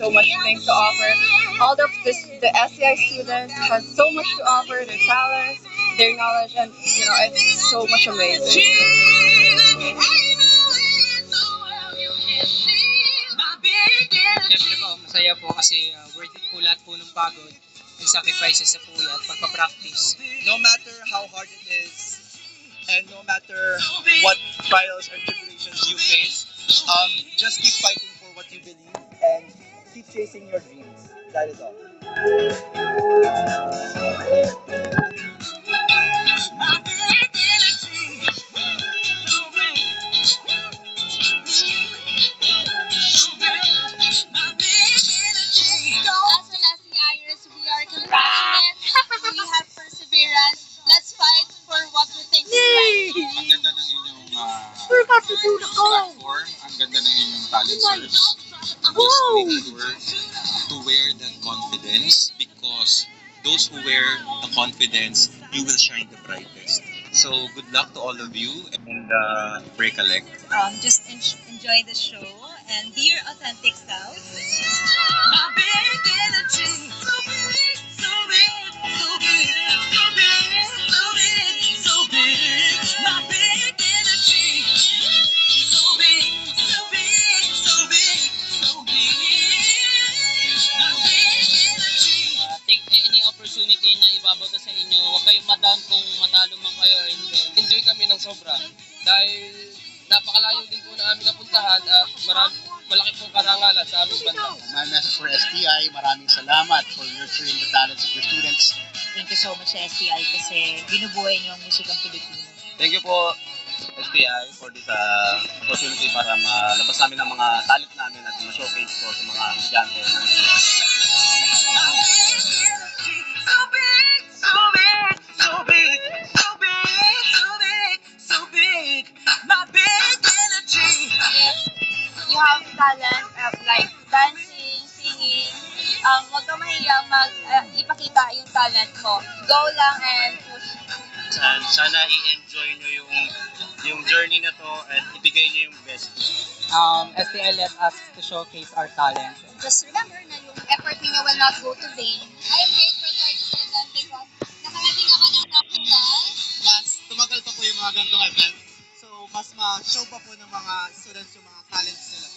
so much things to offer. All of the SCI students has so much to offer, their talents, their knowledge, and it's so much amazing. Siyempre po, masaya po kasi worth it po lahat po ng pagod, yung sacrifices na po yan, pagpa-practice. No matter how hard it is, and no matter what trials or tribulations you face, just keep fighting for what you believe and keep chasing your dreams. That is all. As an SCIers, we are compassionate, we have perseverance. Let's fight for what we think is right. Ang ganda ng inyong platform, ang ganda ng inyong talent search. Just make sure to wear that confidence, because those who wear the confidence, you will shine the brightest. So good luck to all of you, and break a leg. Just enjoy the show and be your authentic self. Take any opportunity na ibabato sa inyo. Huwag kayong madown kung matalo man kayo or hindi. Enjoy kami ng sobra. Dahil napakalayo din po na amin napuntahan at malaki pong karangalan sa aming banda. My message for STI, maraming salamat for nurturing the talents of your students. Thank you so much sa STI kasi binubuhay niyo ang musikang Pilipino. Thank you po, STI, for this opportunity para malabas namin ang mga talent namin at ma-showcase po sa mga estudyante ng You have talent of like dancing, singing, huwag ka mahiya ipakita yung talent mo. Go lang and push. and sana i-enjoy nyo yung journey na to at ibigay nyo yung best. STI let us to showcase our talent. Just remember na yung effort niyo will not go to vain. I am grateful for this event because nakarating ako ng national. Mas tumagal pa po yung mga ganitong event. So mas ma-show pa po ng mga students yung mga talents nila.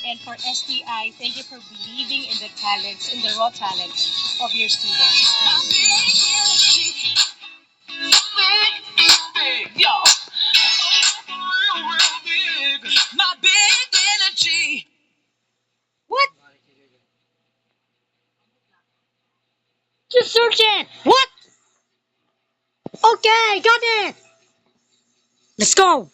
And for STI, thank you for believing in the talents, in the raw talents of your students. What? Just search it. What? Okay, got it. Let's go.